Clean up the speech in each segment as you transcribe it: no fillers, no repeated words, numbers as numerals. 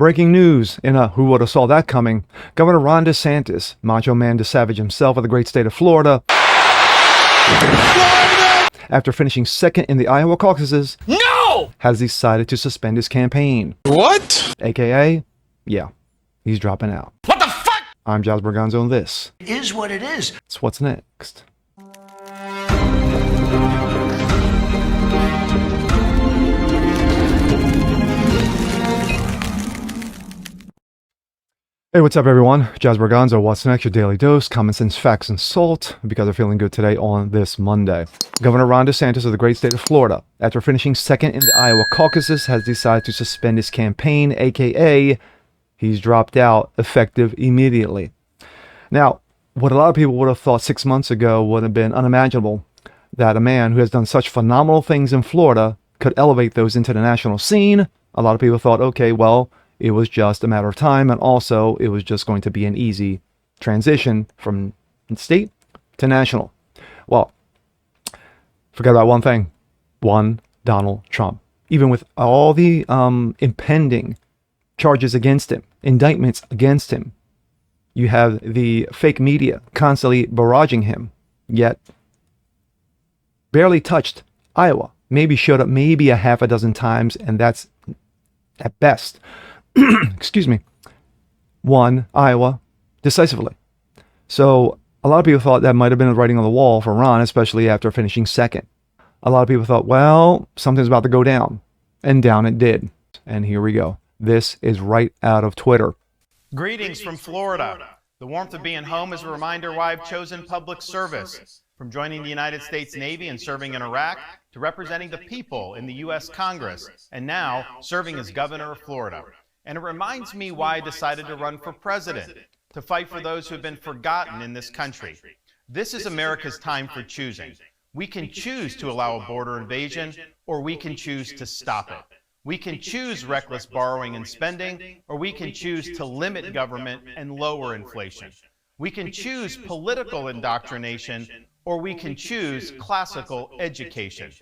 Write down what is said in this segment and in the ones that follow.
Breaking news in a who would have saw that coming. Governor Ron Desantis, Macho Man DeSavage himself of the great state of Florida, after finishing second in the Iowa caucuses, has decided to suspend his campaign. What? AKA, yeah, he's dropping out. What the fuck? I'm Giles Bergonzo, and this is what it is. It's What's Next. Hey, what's up, everyone? Giles Bergonzo, What's Next? Your daily dose, common sense, facts, and salt, because they're feeling good today on this Monday. Governor Ron DeSantis of the great state of Florida, after finishing second in the Iowa caucuses, has decided to suspend his campaign, aka he's dropped out, effective immediately. Now, what a lot of people would have thought 6 months ago would have been unimaginable, that a man who has done such phenomenal things in Florida could elevate those into the national scene. A lot of people thought, okay, well, it was just a matter of time, and also it was just going to be an easy transition from state to national. Well, forget about one thing. One, Donald Trump. Even with all the impending charges against him, indictments against him, you have the fake media constantly barraging him, yet barely touched Iowa. Maybe showed up maybe a half a dozen times, and that's at best. Excuse me, won Iowa decisively. So a lot of people thought that might have been the writing on the wall for Ron, especially after finishing second. A lot of people thought, well, something's about to go down. And down it did. And here we go. This is right out of Twitter. Greetings from Florida. The warmth of being home is a reminder why I've chosen public service. From joining the United States Navy and serving in Iraq, to representing the people in the U.S. Congress, and now serving as governor of Florida. And it reminds me why I decided to run for president, to fight for those who have been forgotten in this country. This is America's time for choosing. We can choose to allow a border invasion, or we can choose to stop it. We can choose reckless borrowing and spending, or we can choose to limit government and lower inflation. We can choose political indoctrination, or we can choose classical education.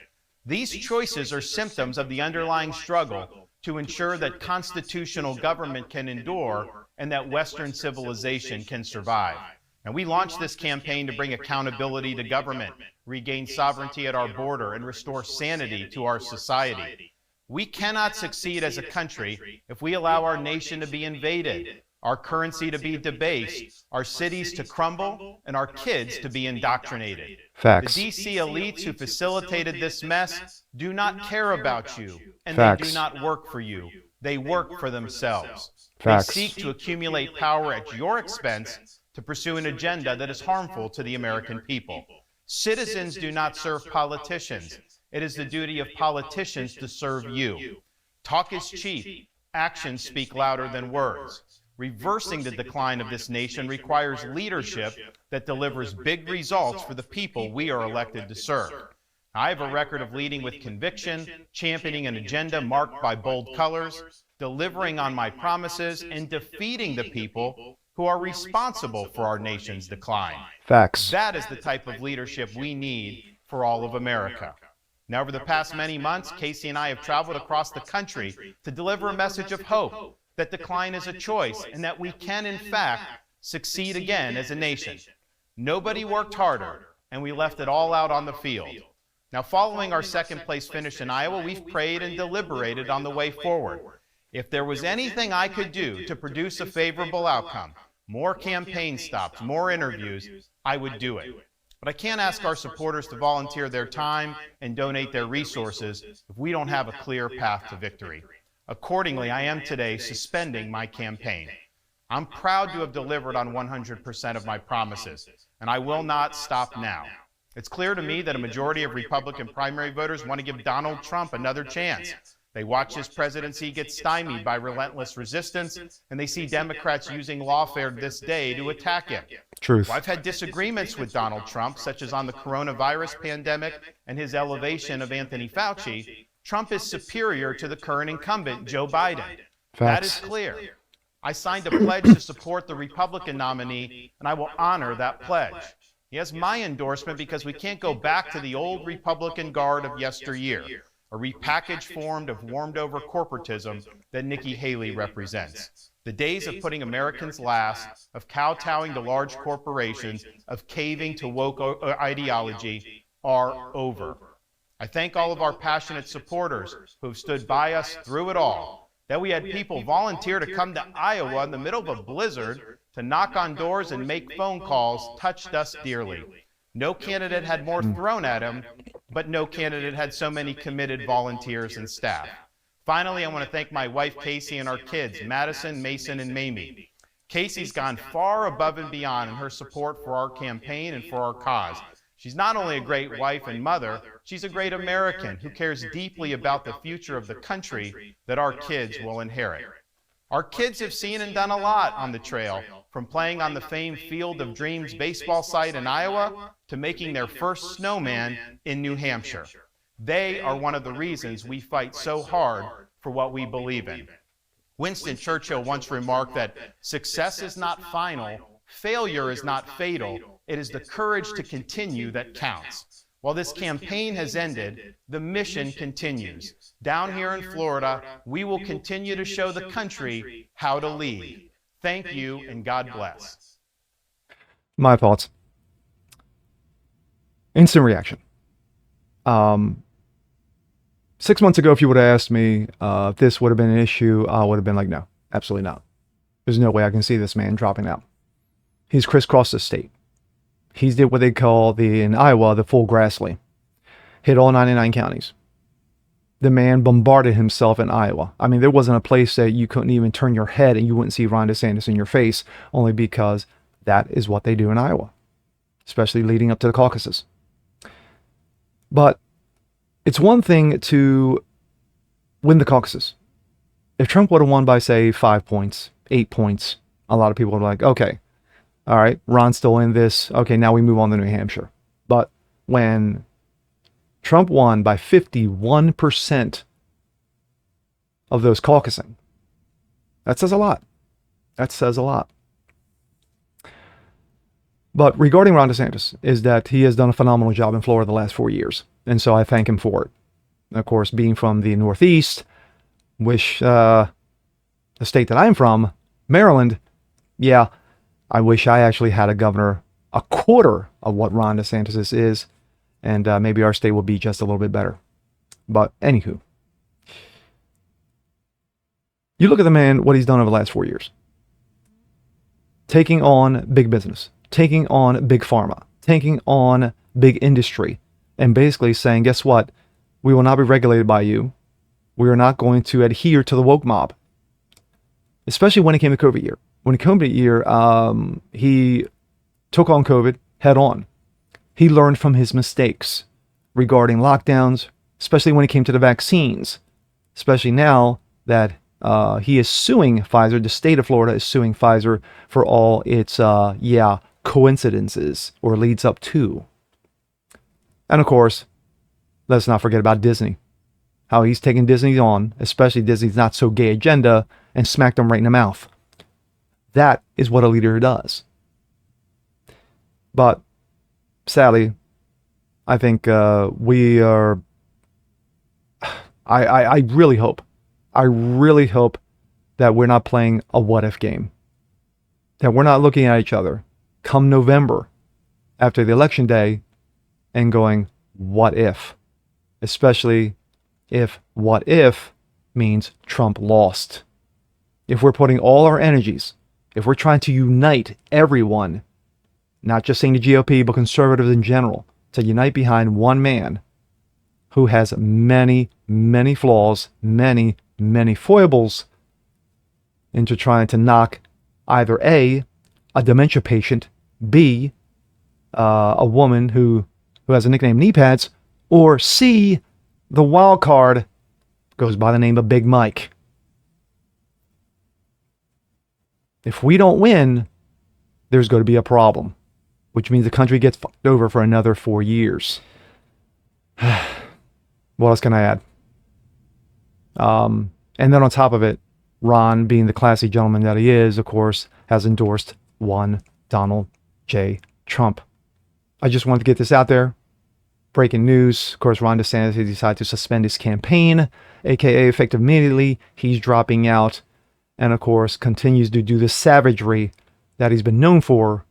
These choices are symptoms of the underlying struggle to ensure that constitutional government can endure and that Western civilization can survive. And we launched this campaign to bring accountability to government, regain sovereignty at our border, and restore sanity to our society. We cannot succeed as a country if we allow our nation to be invaded, our currency to be debased, our cities to crumble, and our kids to be indoctrinated. Facts. The DC elites who facilitated this mess do not care about you, and Facts. they do not work for you. They work for themselves. Facts. They seek to accumulate power at your expense to pursue an agenda that is harmful to the American people. Citizens do not serve politicians. It is the duty of politicians to serve you. Talk is cheap. Actions speak louder than words. Reversing the decline of this nation requires leadership that delivers big results for the people we are elected to serve. I have a record of leading with conviction, championing an agenda marked by bold colors, delivering on my promises, and defeating the people who are responsible for our nation's decline. Facts. That is the type of leadership we need for all of America. Now, over the past many months, Casey and I have traveled across the country to deliver a message of hope, that decline is a choice, and that we can, in fact, succeed again as a nation. Nobody worked harder, and we left it all out on the field. Now, following our second place finish in Iowa, we've prayed and deliberated on the way forward. If there was anything I could do to produce a favorable outcome, more campaign stops, more interviews, I would do it. But I can't ask our supporters to volunteer their time and donate their resources if we don't have a clear path to victory. Accordingly, I am today suspending my campaign. I'm proud to have delivered on 100% of my promises, and I will not stop now. It's clear to me that a majority of Republican primary voters want to give Donald Trump another chance. They watch his presidency get stymied by relentless resistance, and they see Democrats using lawfare this day to attack him. Truth. Well, I've had disagreements with Donald Trump, such as on the coronavirus pandemic and his elevation of Anthony Fauci. Trump is superior to the current incumbent, Joe Biden. That is clear. I signed a pledge to support the Republican nominee, and I will honor that pledge. He has my endorsement because we can't go back to the old Republican guard of yesteryear. a repackaged form of warmed-over corporatism that Nikki Haley represents. The days of putting Americans last, of kowtowing to large corporations, of caving to woke ideology are over. I thank all of our passionate supporters who have stood by us through it all. That we had people volunteer to come to Iowa in the middle of a blizzard to knock on doors and make phone calls touched us dearly. No candidate had more thrown at him, but no candidate had so many committed volunteers and staff. Finally, I want to thank my wife, Casey, and our kids, Madison, Mason, and Mamie. Casey's gone far above and beyond in her support for our campaign and for our cause. She's not only a great wife and mother, she's a great American who cares deeply about the future of the country that our kids will inherit. Our kids have seen and done a lot on the trail, from playing on the famed Field of Dreams baseball site in Iowa to making their first snowman in New Hampshire. They are one of the reasons we fight so hard for what we believe in. Winston Churchill once remarked that success is not final, failure is not fatal, it is the courage to continue that counts. While this campaign has ended, the mission continues. Down here in Florida, we will continue to show the country how to lead. Thank you, and God bless. My thoughts. Instant reaction. 6 months ago, if you would have asked me if this would have been an issue, I would have been like, no, absolutely not. There's no way I can see this man dropping out. He's crisscrossed the state. He's did what they call in Iowa, the full Grassley. Hit all 99 counties. The man bombarded himself in Iowa. I mean, there wasn't a place that you couldn't even turn your head and you wouldn't see Ron DeSantis in your face, only because that is what they do in Iowa, especially leading up to the caucuses. But it's one thing to win the caucuses. If Trump would have won by, say, 5 points, 8 points, a lot of people would be like, okay, all right, Ron's still in this. Okay, now we move on to New Hampshire. But when Trump won by 51% of those caucusing, that says a lot. That says a lot. But regarding Ron DeSantis, is that he has done a phenomenal job in Florida the last 4 years. And so I thank him for it. Of course, being from the Northeast, the state that I'm from, Maryland, yeah, I wish I actually had a governor a quarter of what Ron DeSantis is, and maybe our state will be just a little bit better. But anywho, you look at the man, what he's done over the last 4 years. Taking on big business, taking on big pharma, taking on big industry, and basically saying, guess what? We will not be regulated by you. We are not going to adhere to the woke mob. Especially when it came to COVID year. When it came to year, he took on COVID head on. He learned from his mistakes regarding lockdowns, especially when it came to the vaccines. Especially now that he is suing Pfizer. The state of Florida is suing Pfizer for all its, coincidences or leads up to. And of course, let's not forget about Disney. How he's taken Disney on, especially Disney's Not So Gay agenda, and smacked them right in the mouth. That is what a leader does. But sadly, I think we are... I really hope that we're not playing a what-if game. That we're not looking at each other come November after the election day and going, what if? Especially if what if means Trump lost. If we're putting all our energies, if we're trying to unite everyone, not just saying the GOP, but conservatives in general, to unite behind one man who has many, many flaws, many, many foibles, into trying to knock either A, dementia patient, B, a woman who has a nickname Knee Pads, or C, the wild card goes by the name of Big Mike. If we don't win, there's going to be a problem, which means the country gets fucked over for another 4 years. What else can I add? And then on top of it, Ron, being the classy gentleman that he is, of course, has endorsed one Donald J. Trump. I just wanted to get this out there. Breaking news, of course, Ron DeSantis decided to suspend his campaign, aka effective immediately. He's dropping out, and of course, continues to do the savagery that he's been known for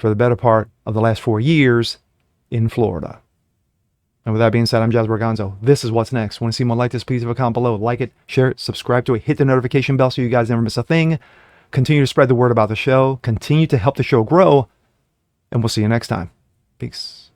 the better part of the last 4 years in Florida. And with that being said, I'm Jazz Berganzo. This is What's Next. Want to see more like this, please leave a comment below. Like it, share it, subscribe to it, hit the notification bell so you guys never miss a thing. Continue to spread the word about the show. Continue to help the show grow. And we'll see you next time. Peace.